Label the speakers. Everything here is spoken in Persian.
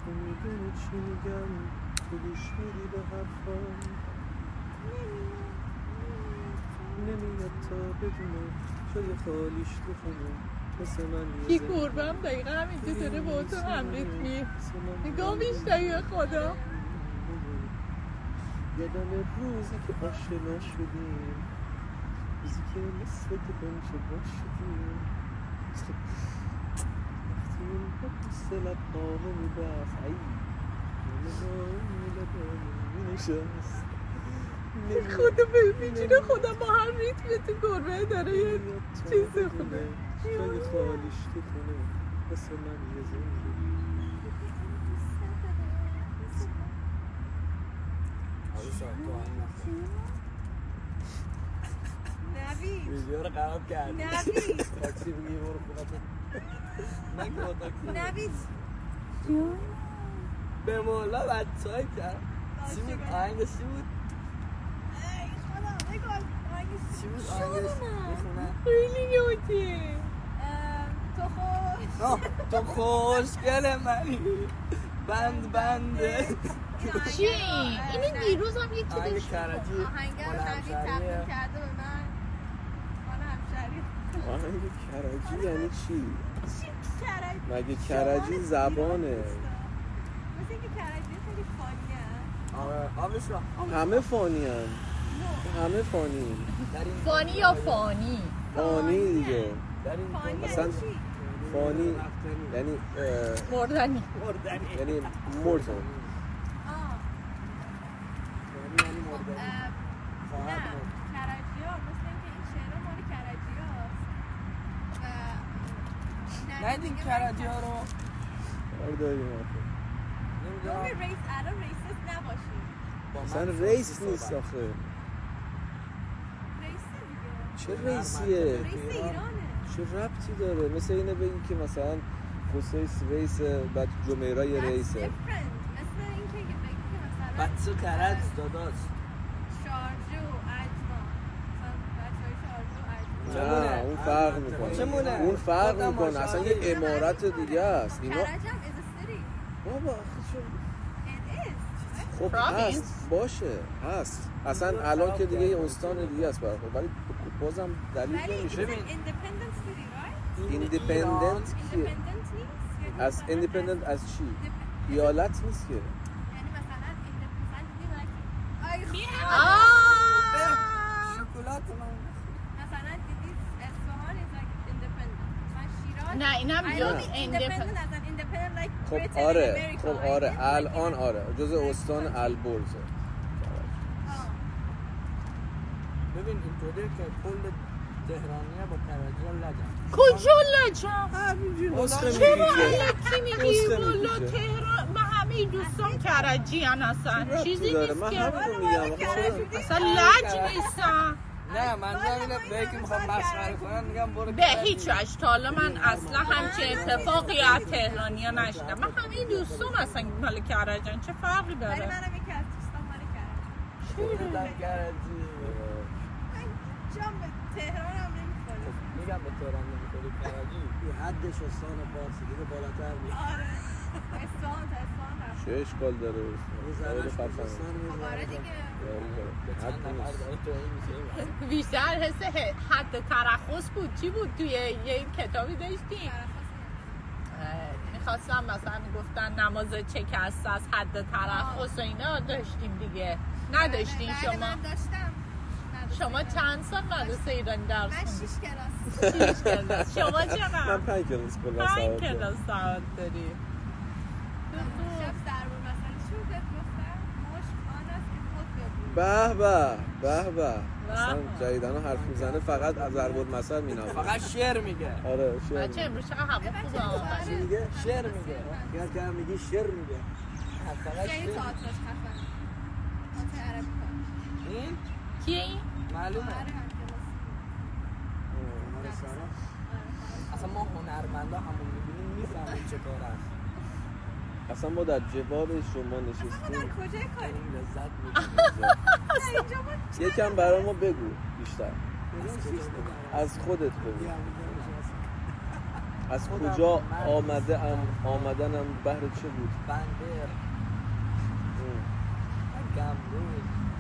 Speaker 1: تو میدونی چی میگم، تو گوش میدی به حرفام، نمیاد تا بدونه جای خالیش تو خونه مثل من
Speaker 2: کی گربم دقیقا همینجا داره با تو هم ریتمی نگاه بیشتری خدا.
Speaker 1: یادم روزی که آشنا شدیم، روزی که مثل دنچه باش شدیم، وقتی اون با دوست لبهامو میبست ای نمهایی لبهامو مینشست
Speaker 2: خدا میجونه خدا با هم ریتم تو گربه داره یه چیزی خونه
Speaker 1: جای خالیش تو خونه مثل من یه زندگی.
Speaker 3: نوید
Speaker 4: ویدیو رو خراب کردی.
Speaker 3: نوید
Speaker 1: تاکسی بگی برو خونتون.
Speaker 3: نوید
Speaker 4: به مولا بچه‌های کرد چی بود آهنگش چی بود؟
Speaker 3: ای خدا نگاه
Speaker 4: چی بود آهنگش میخونن؟
Speaker 2: خیلی یوتی
Speaker 3: تو
Speaker 4: تو خوشگل منی بنده
Speaker 2: چی؟ اینو دیروز هم یکی
Speaker 4: آهنگ
Speaker 2: داشت
Speaker 4: کرجی
Speaker 3: آهنگ رو نوید تقدیم کرده به من مال همشهری.
Speaker 1: آهنگ کرجی یعنی چی؟
Speaker 3: چی کرجی؟
Speaker 1: مگه کرجی زبانه؟
Speaker 3: مثل اینکه کرجی خیلی فانیه.
Speaker 4: آبش رو
Speaker 1: همه فانی هم. همه فانی
Speaker 2: فانی یا فانی؟
Speaker 1: فانی دیگه.
Speaker 3: فانی
Speaker 1: اصلا
Speaker 3: یعنی چی؟
Speaker 1: فانی یعنی
Speaker 2: مردنی
Speaker 1: یعنی مردن.
Speaker 3: نه کرجی ها مثل اینکه این شعر مال کرجی هاست.
Speaker 4: ندین کرجی ها رو
Speaker 1: داریم
Speaker 3: دومی ریس الان ریسیست نباشی.
Speaker 1: اصلا ریس نیست آخه.
Speaker 3: ریسه دیگه.
Speaker 1: چه ریسیه؟
Speaker 3: ریس ایرانه.
Speaker 1: چه ربطی داره؟ مثل اینه بگی که مثلا خصوص ریسه بعد جمیرای ریسه.
Speaker 3: مثل اینکه بگی که مثلا
Speaker 4: بچه کرج داداش
Speaker 3: شارجو اجما بچه های شارجو اجما
Speaker 1: نه اون فرق میکنه.
Speaker 4: چمونه؟
Speaker 1: اون فرق میکنه اصلا یه امارت دیگه است اینا.
Speaker 3: کرج هم is a city.
Speaker 1: بابا آخه چه
Speaker 3: It is.
Speaker 1: خب هست باشه هست اصلا الان که دیگه یه استان دیگه است برای خب ولی بازم دلیل
Speaker 3: ولی it's
Speaker 1: نمیشه
Speaker 3: an independent city, right?
Speaker 1: ایندیپندنت کیه؟
Speaker 3: Independent means
Speaker 1: از ایندیپندنت از چی؟ ایالت نیست که
Speaker 3: یعنی مثلا دیدی
Speaker 4: شکلات من
Speaker 3: مثلا دیدی اصفهان is like independent. مثلا شیراز
Speaker 2: نه اینم
Speaker 3: I
Speaker 2: جز
Speaker 3: don't mean independent as an independent like
Speaker 1: خب
Speaker 3: Britain
Speaker 1: آره
Speaker 3: and America.
Speaker 1: خب آره الان آره جزء استان البرزه.
Speaker 4: ببین اینطوریه که کل تهرانیه با کرجی ها لجن
Speaker 2: کجا لجم؟
Speaker 1: نسخه
Speaker 2: چرا
Speaker 1: میگیشه
Speaker 2: الکی میگی
Speaker 1: نسخه
Speaker 2: والا
Speaker 1: میگیشه.
Speaker 2: تهران من همه دوستان کرجی هن اصلا چیزی
Speaker 1: داره
Speaker 2: نیست
Speaker 1: من
Speaker 2: که
Speaker 1: همین رو میگم آخه چرا؟
Speaker 2: اصلا لج نیستم
Speaker 4: نه منظورم اینه به که میخوام مسخره کنن میگم برو
Speaker 2: به هیچ وجه تا حالا من اصلا همچه اتفاقی از تهرانی ها نشدم من همه دوستان اصلا مال کرجن چه فرقی
Speaker 3: ولی
Speaker 2: داره
Speaker 3: منم یکی از دوستان مال کرج.
Speaker 4: خودم کرجی
Speaker 3: من جام به تهران هم نمیخوره.
Speaker 4: میگم به تهران نمیخوری کرجی
Speaker 5: این حدش استان فارسی دیگه بالاتر میشه.
Speaker 3: آره اصفهان تا اصفهان رفت.
Speaker 1: چه اشکال داره
Speaker 5: یه
Speaker 1: خیلی
Speaker 5: زنش
Speaker 1: خفنه.
Speaker 5: خوزستان یه
Speaker 3: خب آره
Speaker 5: زنش
Speaker 3: دیگه.
Speaker 4: به چند نفر داره توهین میشه
Speaker 2: بیشتر حس حد ترخص بود چی بود توی یه کتابی داشتیم میخواستم مثلا گفتن نماز چک است از حد ترخص و اینا داشتیم دیگه نداشتین
Speaker 3: بله،
Speaker 2: شما
Speaker 3: من داشتم.
Speaker 2: شما چند سال مدرسه ایرانی درس
Speaker 3: من
Speaker 2: خوندی؟
Speaker 3: 6 کلاس.
Speaker 2: 6 کلاس شما
Speaker 1: من
Speaker 2: چقدر؟
Speaker 1: 5 کلاس کلا
Speaker 2: 5
Speaker 1: سواد
Speaker 2: کلاس سواد داری
Speaker 3: شب دربار مسئله چی بود گفتم؟ مشک آن است که خود ببود.
Speaker 1: به اصلا جدیدن حرف میزنه فقط از ضرب المثل مینامه
Speaker 4: فقط شعر میگه
Speaker 1: آره شعر
Speaker 2: بچه امروز چقدر هوا خوبه آقا
Speaker 5: چی میگه؟
Speaker 4: شعر میگه
Speaker 5: اگر که هم میگی شعر میگه.
Speaker 4: فقط
Speaker 3: یعنی
Speaker 4: شعر
Speaker 3: تئاترش خفن. تئاتر عربی کار.
Speaker 4: این
Speaker 2: کیه این؟
Speaker 4: معلومه
Speaker 3: آره هم کلاس.
Speaker 5: مال سارا.
Speaker 4: اصلا ما هنرمندا همون میبینیم میفهمیم چه کار است
Speaker 1: اصلا ما در جواب شما
Speaker 3: ما
Speaker 1: نشستیم
Speaker 3: در کجای کاری؟
Speaker 4: این لذت می‌بریم.
Speaker 3: نه اینجا ما
Speaker 1: یکم برای ما بگو بیشتر از خودت بگو از
Speaker 5: خودم
Speaker 1: کجا
Speaker 5: مرد
Speaker 1: آمدنم بهر چه بود؟
Speaker 5: بنده گمرود